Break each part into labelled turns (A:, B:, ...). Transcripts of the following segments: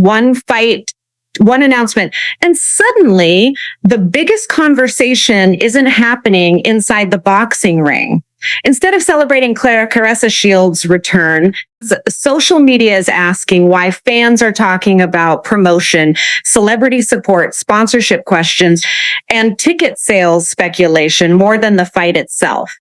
A: one fight, one announcement, and suddenly the biggest conversation isn't happening inside the boxing ring. Instead of celebrating Claressa Shields' return, social media is asking why fans are talking about promotion, celebrity support, sponsorship questions, and ticket sales speculation more than the fight itself.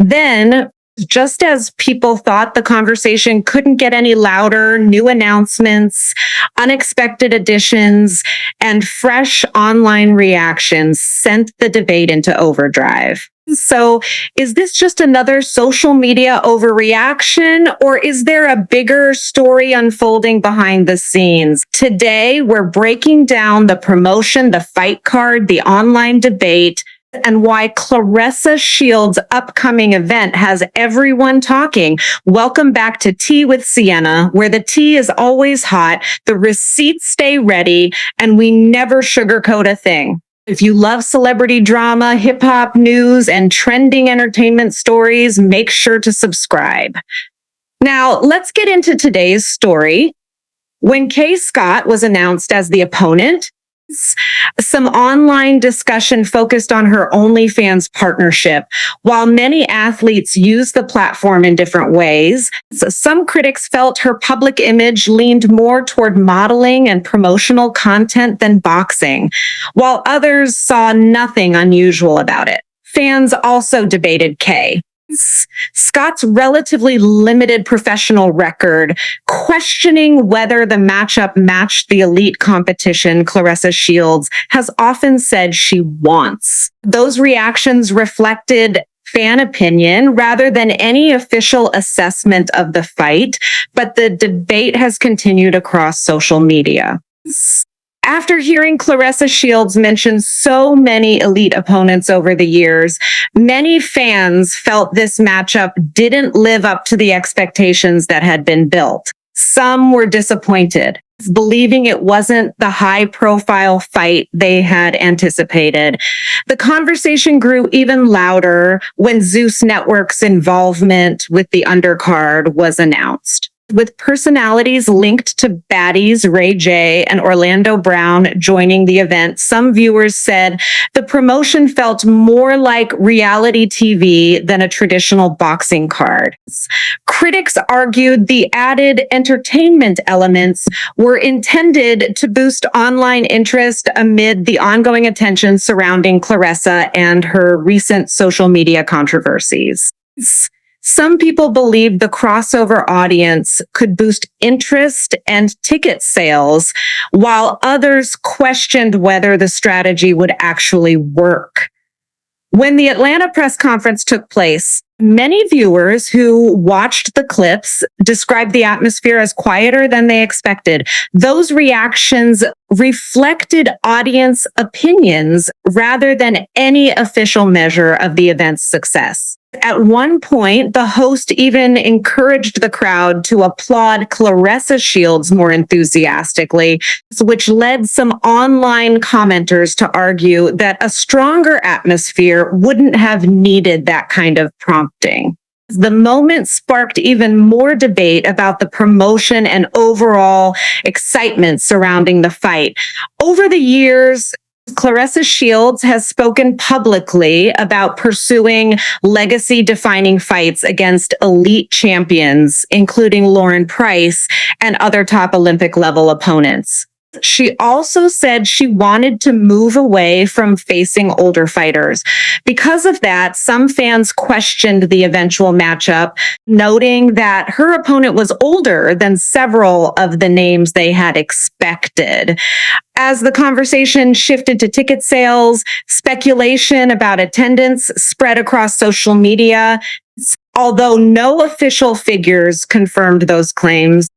A: Then, just as people thought the conversation couldn't get any louder, new announcements, unexpected additions, and fresh online reactions sent the debate into overdrive. So is this just another social media overreaction, or is there a bigger story unfolding behind the scenes? Today, we're breaking down the promotion, the fight card, the online debate, and why Claressa Shields' upcoming event has everyone talking. Welcome back to Tea with Sienna, where the tea is always hot, the receipts stay ready, and we never sugarcoat a thing. If you love celebrity drama, hip-hop news, and trending entertainment stories, make sure to subscribe. Now, let's get into today's story. When Kay Scott was announced as the opponent, some online discussion focused on her OnlyFans partnership. While many athletes use the platform in different ways, some critics felt her public image leaned more toward modeling and promotional content than boxing, while others saw nothing unusual about it. Fans also debated Kay Scott's relatively limited professional record, questioning whether the matchup matched the elite competition Claressa Shields has often said she wants. Those reactions reflected fan opinion rather than any official assessment of the fight, but the debate has continued across social media. After hearing Claressa Shields mention so many elite opponents over the years, many fans felt this matchup didn't live up to the expectations that had been built. Some were disappointed, believing it wasn't the high-profile fight they had anticipated. The conversation grew even louder when Zeus Network's involvement with the Undercard was announced. With personalities linked to baddies Ray J and Orlando Brown joining the event, some viewers said the promotion felt more like reality TV than a traditional boxing card. Critics argued the added entertainment elements were intended to boost online interest amid the ongoing attention surrounding Claressa and her recent social media controversies. Some people believed the crossover audience could boost interest and ticket sales, while others questioned whether the strategy would actually work. When the Atlanta press conference took place, many viewers who watched the clips described the atmosphere as quieter than they expected. Those reactions reflected audience opinions rather than any official measure of the event's success. At one point, the host even encouraged the crowd to applaud Claressa Shields more enthusiastically, which led some online commenters to argue that a stronger atmosphere wouldn't have needed that kind of prompting. The moment sparked even more debate about the promotion and overall excitement surrounding the fight. Over the years, Claressa Shields has spoken publicly about pursuing legacy-defining fights against elite champions, including Lauren Price and other top Olympic-level opponents. She also said she wanted to move away from facing older fighters. Because of that, some fans questioned the eventual matchup, noting that her opponent was older than several of the names they had expected. As the conversation shifted to ticket sales, speculation about attendance spread across social media, although no official figures confirmed those claims.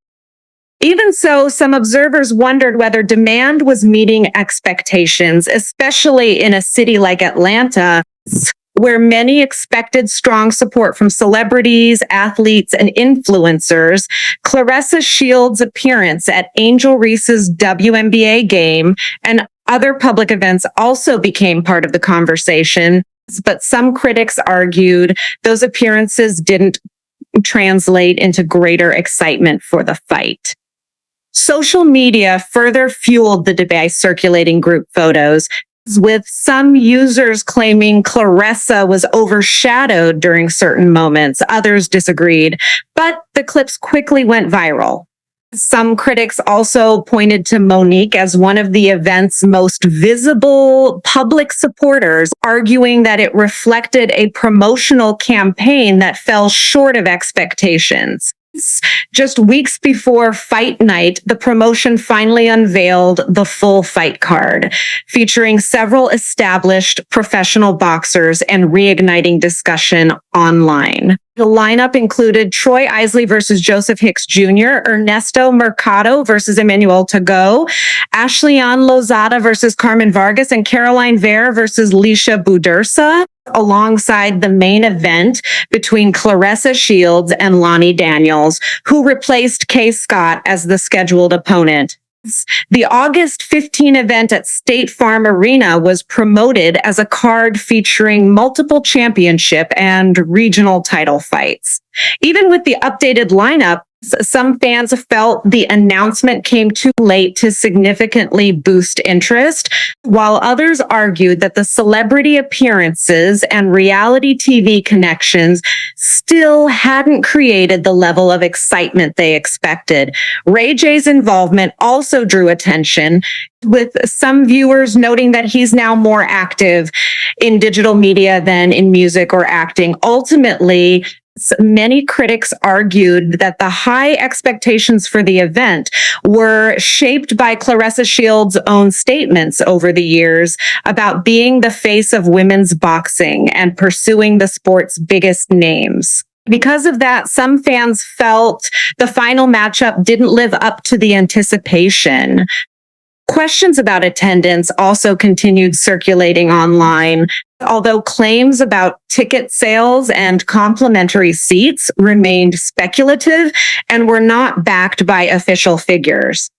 A: Even so, some observers wondered whether demand was meeting expectations, especially in a city like Atlanta, where many expected strong support from celebrities, athletes, and influencers. Claressa Shields' appearance at Angel Reese's WNBA game and other public events also became part of the conversation, but some critics argued those appearances didn't translate into greater excitement for the fight. Social media further fueled the debate by circulating group photos, with some users claiming Claressa was overshadowed during certain moments. Others disagreed, but the clips quickly went viral. Some critics also pointed to Monique as one of the event's most visible public supporters, arguing that it reflected a promotional campaign that fell short of expectations. Just weeks before fight night, the promotion finally unveiled the full fight card, featuring several established professional boxers and reigniting discussion online. The lineup included Troy Isley versus Joseph Hicks Jr., Ernesto Mercado versus Emmanuel Tagot, Ashley-Ann Lozada versus Carmen Vargas, and Caroline Vare versus Lisha Budursa, alongside the main event between Claressa Shields and Lonnie Daniels, who replaced Kay Scott as the scheduled opponent. The August 15 event at State Farm Arena was promoted as a card featuring multiple championship and regional title fights. Even with the updated lineup, some fans felt the announcement came too late to significantly boost interest, while others argued that the celebrity appearances and reality TV connections still hadn't created the level of excitement they expected. Ray J's involvement also drew attention, with some viewers noting that he's now more active in digital media than in music or acting. Ultimately, many critics argued that the high expectations for the event were shaped by Claressa Shields' own statements over the years about being the face of women's boxing and pursuing the sport's biggest names. Because of that, some fans felt the final matchup didn't live up to the anticipation. Questions about attendance also continued circulating online, although claims about ticket sales and complimentary seats remained speculative and were not backed by official figures.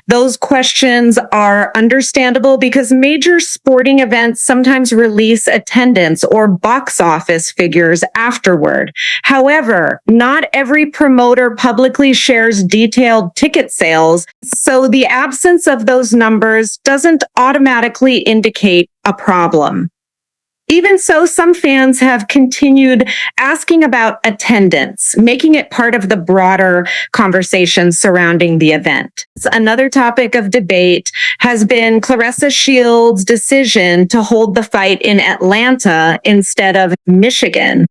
A: Those questions are understandable because major sporting events sometimes release attendance or box office figures afterward. However, not every promoter publicly shares detailed ticket sales, so the absence of those numbers doesn't automatically indicate a problem. Even so, some fans have continued asking about attendance, making it part of the broader conversation surrounding the event. Another topic of debate has been Claressa Shields' decision to hold the fight in Atlanta instead of Michigan.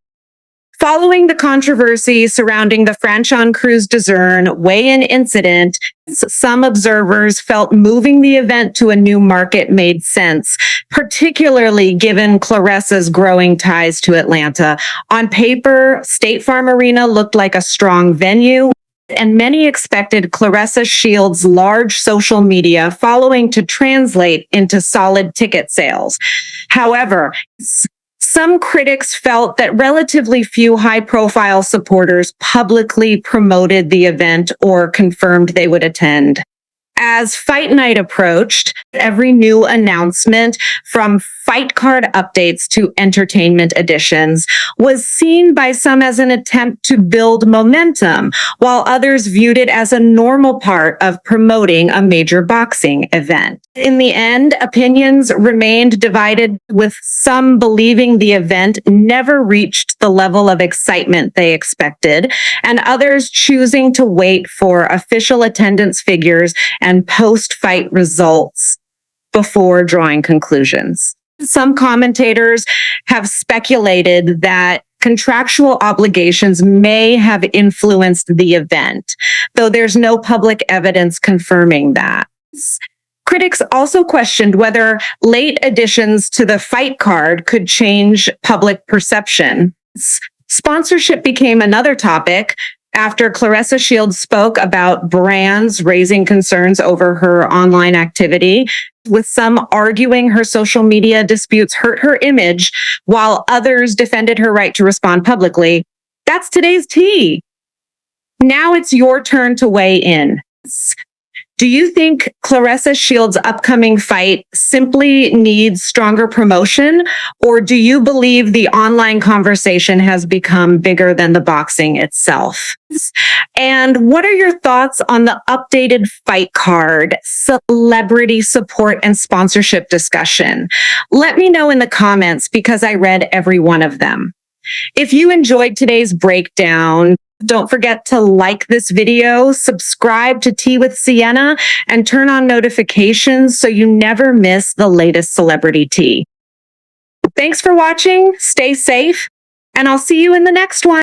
A: Following the controversy surrounding the Franchon Cruz DAZN weigh-in incident, some observers felt moving the event to a new market made sense, particularly given Claressa's growing ties to Atlanta. On paper, State Farm Arena looked like a strong venue, and many expected Claressa Shields' large social media following to translate into solid ticket sales. However, some critics felt that relatively few high-profile supporters publicly promoted the event or confirmed they would attend. As fight night approached, every new announcement, from fight card updates to entertainment additions, was seen by some as an attempt to build momentum, while others viewed it as a normal part of promoting a major boxing event. In the end, opinions remained divided, with some believing the event never reached the level of excitement they expected, and others choosing to wait for official attendance figures and post-fight results before drawing conclusions. Some commentators have speculated that contractual obligations may have influenced the event, though there's no public evidence confirming that. Critics also questioned whether late additions to the fight card could change public perception. Sponsorship became another topic after Claressa Shields spoke about brands raising concerns over her online activity, with some arguing her social media disputes hurt her image, while others defended her right to respond publicly. That's today's tea. Now it's your turn to weigh in. Do you think Claressa Shields' upcoming fight simply needs stronger promotion, or do you believe the online conversation has become bigger than the boxing itself? And what are your thoughts on the updated fight card, celebrity support, and sponsorship discussion? Let me know in the comments because I read every one of them. If you enjoyed today's breakdown, don't forget to like this video, subscribe to Tea with Sienna, and turn on notifications so you never miss the latest celebrity tea. Thanks for watching, stay safe, and I'll see you in the next one.